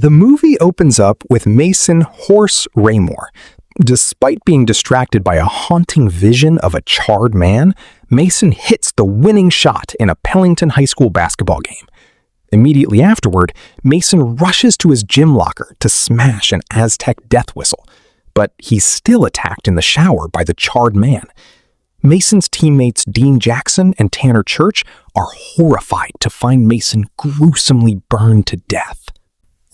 The movie opens up with Mason "Horse" Raymore. Despite being distracted by a haunting vision of a charred man, Mason hits the winning shot in a Pellington High School basketball game. Immediately afterward, Mason rushes to his gym locker to smash an Aztec death whistle, but he's still attacked in the shower by the charred man. Mason's teammates Dean Jackson and Tanner Church are horrified to find Mason gruesomely burned to death.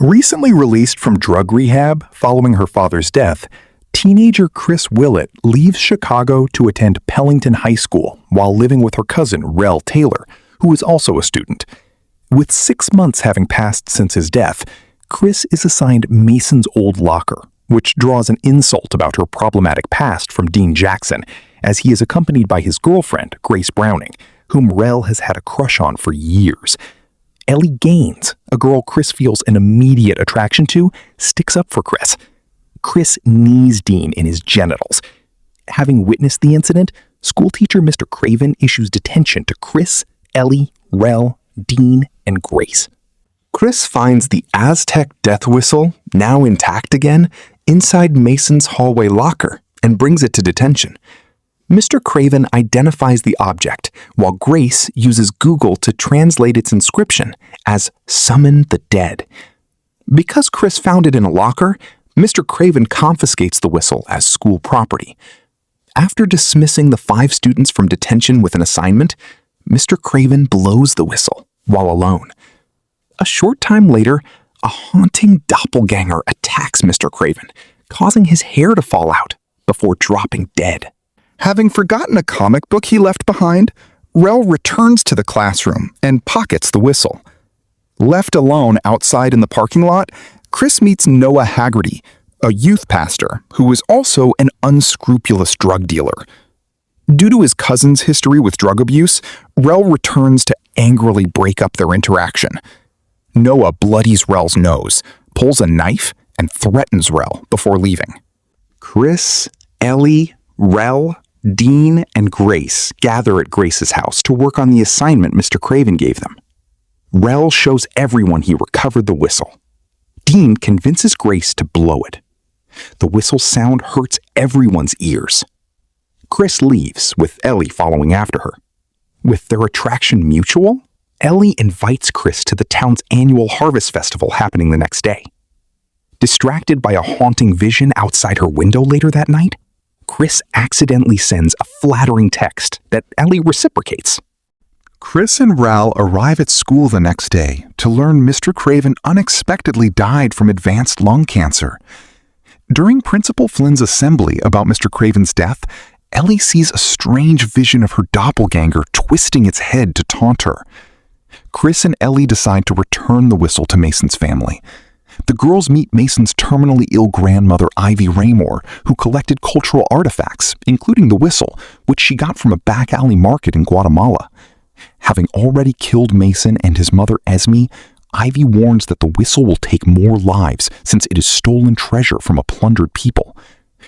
Recently released from drug rehab following her father's death, teenager Chris Willett leaves Chicago to attend Pellington High School while living with her cousin Rel Taylor, who is also a student. With 6 months having passed since his death, Chris is assigned Mason's old locker, which draws an insult about her problematic past from Dean Jackson, as he is accompanied by his girlfriend, Grace Browning, whom Rel has had a crush on for years. Ellie Gaines, a girl Chris feels an immediate attraction to, sticks up for Chris. Chris knees Dean in his genitals. Having witnessed the incident, schoolteacher Mr. Craven issues detention to Chris, Ellie, Rel, Dean, and Grace. Chris finds the Aztec death whistle, now intact again, inside Mason's hallway locker and brings it to detention. Mr. Craven identifies the object, while Grace uses Google to translate its inscription as "Summon the Dead." Because Chris found it in a locker, Mr. Craven confiscates the whistle as school property. After dismissing the 5 students from detention with an assignment, Mr. Craven blows the whistle while alone. A short time later, a haunting doppelganger attacks Mr. Craven, causing his hair to fall out before dropping dead. Having forgotten a comic book he left behind, Rel returns to the classroom and pockets the whistle. Left alone outside in the parking lot, Chris meets Noah Haggerty, a youth pastor who is also an unscrupulous drug dealer. Due to his cousin's history with drug abuse, Rel returns to angrily break up their interaction. Noah bloodies Rel's nose, pulls a knife, and threatens Rel before leaving. Chris, Ellie, Rel, Dean, and Grace gather at Grace's house to work on the assignment Mr. Craven gave them. Rel shows everyone he recovered the whistle. Dean convinces Grace to blow it. The whistle's sound hurts everyone's ears. Chris leaves, with Ellie following after her. With their attraction mutual, Ellie invites Chris to the town's annual harvest festival happening the next day. Distracted by a haunting vision outside her window later that night, Chris accidentally sends a flattering text that Ellie reciprocates. Chris and Rel arrive at school the next day to learn Mr. Craven unexpectedly died from advanced lung cancer. During Principal Flynn's assembly about Mr. Craven's death, Ellie sees a strange vision of her doppelganger twisting its head to taunt her. Chris and Ellie decide to return the whistle to Mason's family. The girls meet Mason's terminally ill grandmother, Ivy Raymore, who collected cultural artifacts, including the whistle, which she got from a back alley market in Guatemala. Having already killed Mason and his mother, Esme, Ivy warns that the whistle will take more lives since it is stolen treasure from a plundered people.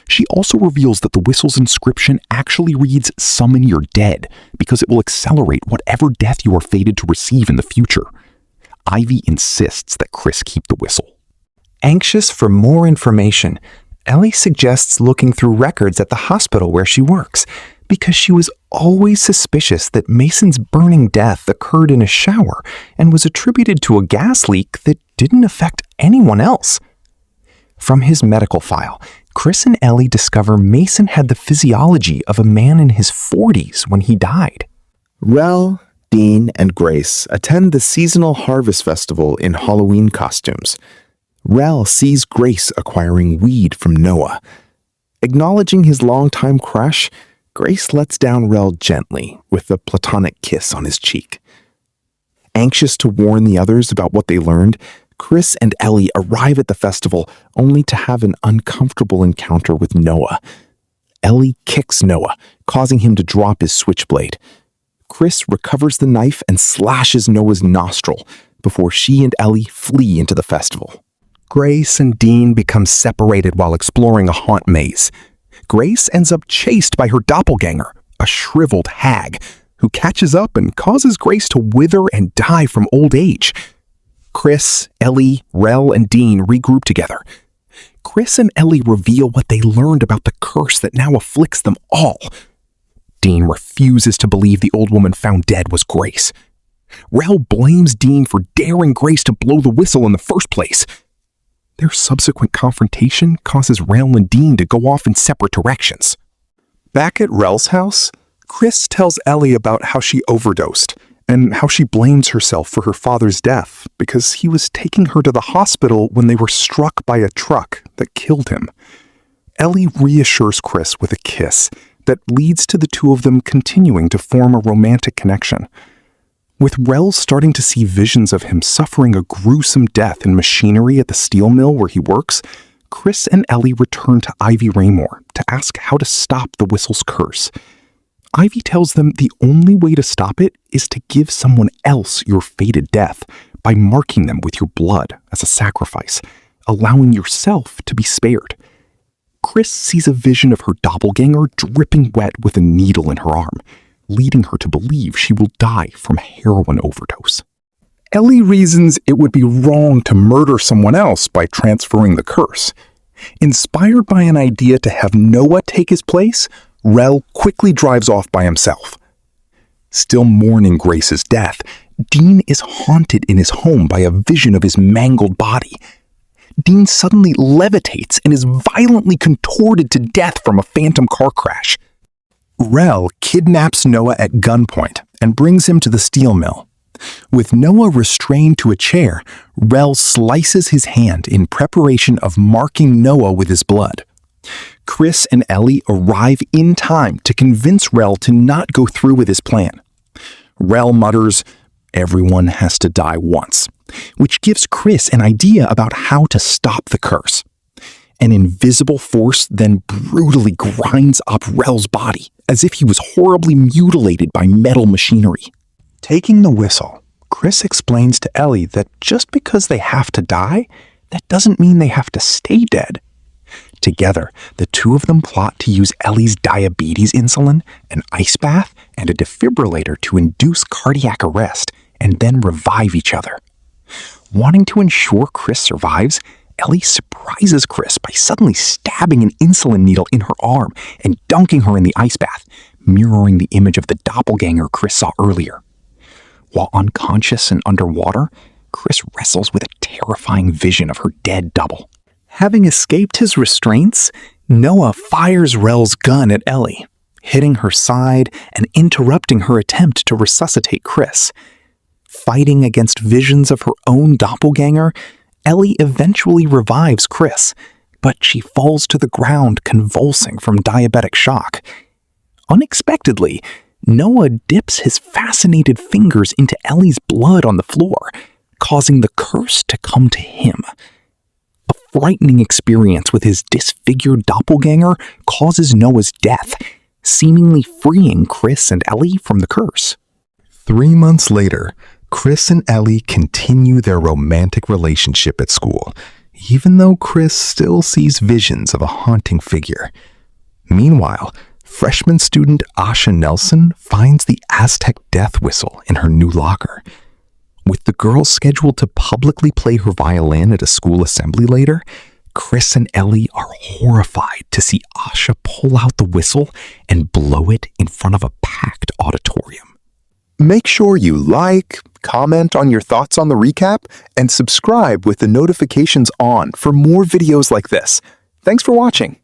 She also reveals that the whistle's inscription actually reads "Summon your dead" because it will accelerate whatever death you are fated to receive in the future. Ivy insists that Chris keep the whistle. Anxious for more information, Ellie suggests looking through records at the hospital where she works, because she was always suspicious that Mason's burning death occurred in a shower and was attributed to a gas leak that didn't affect anyone else. From his medical file, Chris and Ellie discover Mason had the physiology of a man in his 40s when he died. Rel, Dean, and Grace attend the seasonal harvest festival in Halloween costumes. Rel sees Grace acquiring weed from Noah. Acknowledging his longtime crush, Grace lets down Rel gently with a platonic kiss on his cheek. Anxious to warn the others about what they learned, Chris and Ellie arrive at the festival only to have an uncomfortable encounter with Noah. Ellie kicks Noah, causing him to drop his switchblade. Chris recovers the knife and slashes Noah's nostril before she and Ellie flee into the festival. Grace and Dean become separated while exploring a haunt maze. Grace ends up chased by her doppelganger, a shriveled hag, who catches up and causes Grace to wither and die from old age. Chris, Ellie, Rel, and Dean regroup together. Chris and Ellie reveal what they learned about the curse that now afflicts them all. Dean refuses to believe the old woman found dead was Grace. Rel blames Dean for daring Grace to blow the whistle in the first place. Their subsequent confrontation causes Rel and Dean to go off in separate directions. Back at Rel's house, Chris tells Ellie about how she overdosed and how she blames herself for her father's death because he was taking her to the hospital when they were struck by a truck that killed him. Ellie reassures Chris with a kiss that leads to the two of them continuing to form a romantic connection. With Rel starting to see visions of him suffering a gruesome death in machinery at the steel mill where he works, Chris and Ellie return to Ivy Raymore to ask how to stop the whistle's curse. Ivy tells them the only way to stop it is to give someone else your fated death by marking them with your blood as a sacrifice, allowing yourself to be spared. Chris sees a vision of her doppelganger dripping wet with a needle in her arm, leading her to believe she will die from heroin overdose. Ellie reasons it would be wrong to murder someone else by transferring the curse. Inspired by an idea to have Noah take his place, Rel quickly drives off by himself. Still mourning Grace's death, Dean is haunted in his home by a vision of his mangled body. Dean suddenly levitates and is violently contorted to death from a phantom car crash. Rel kidnaps Noah at gunpoint and brings him to the steel mill. With Noah restrained to a chair, Rel slices his hand in preparation of marking Noah with his blood. Chris and Ellie arrive in time to convince Rel to not go through with his plan. Rel mutters, "Everyone has to die once," which gives Chris an idea about how to stop the curse. An invisible force then brutally grinds up Rel's body as if he was horribly mutilated by metal machinery. Taking the whistle, Chris explains to Ellie that just because they have to die, that doesn't mean they have to stay dead. Together, the two of them plot to use Ellie's diabetes insulin, an ice bath, and a defibrillator to induce cardiac arrest and then revive each other. Wanting to ensure Chris survives, Ellie surprises Chris by suddenly stabbing an insulin needle in her arm and dunking her in the ice bath, mirroring the image of the doppelganger Chris saw earlier. While unconscious and underwater, Chris wrestles with a terrifying vision of her dead double. Having escaped his restraints, Noah fires Rel's gun at Ellie, hitting her side and interrupting her attempt to resuscitate Chris. Fighting against visions of her own doppelganger, Ellie eventually revives Chris, but she falls to the ground convulsing from diabetic shock. Unexpectedly, Noah dips his fascinated fingers into Ellie's blood on the floor, causing the curse to come to him. A frightening experience with his disfigured doppelganger causes Noah's death, seemingly freeing Chris and Ellie from the curse. 3 months later, Chris and Ellie continue their romantic relationship at school, even though Chris still sees visions of a haunting figure. Meanwhile, freshman student Asha Nelson finds the Aztec death whistle in her new locker. With the girl scheduled to publicly play her violin at a school assembly later, Chris and Ellie are horrified to see Asha pull out the whistle and blow it in front of a packed auditorium. Make sure you like, comment on your thoughts on the recap, and subscribe with the notifications on for more videos like this. Thanks for watching.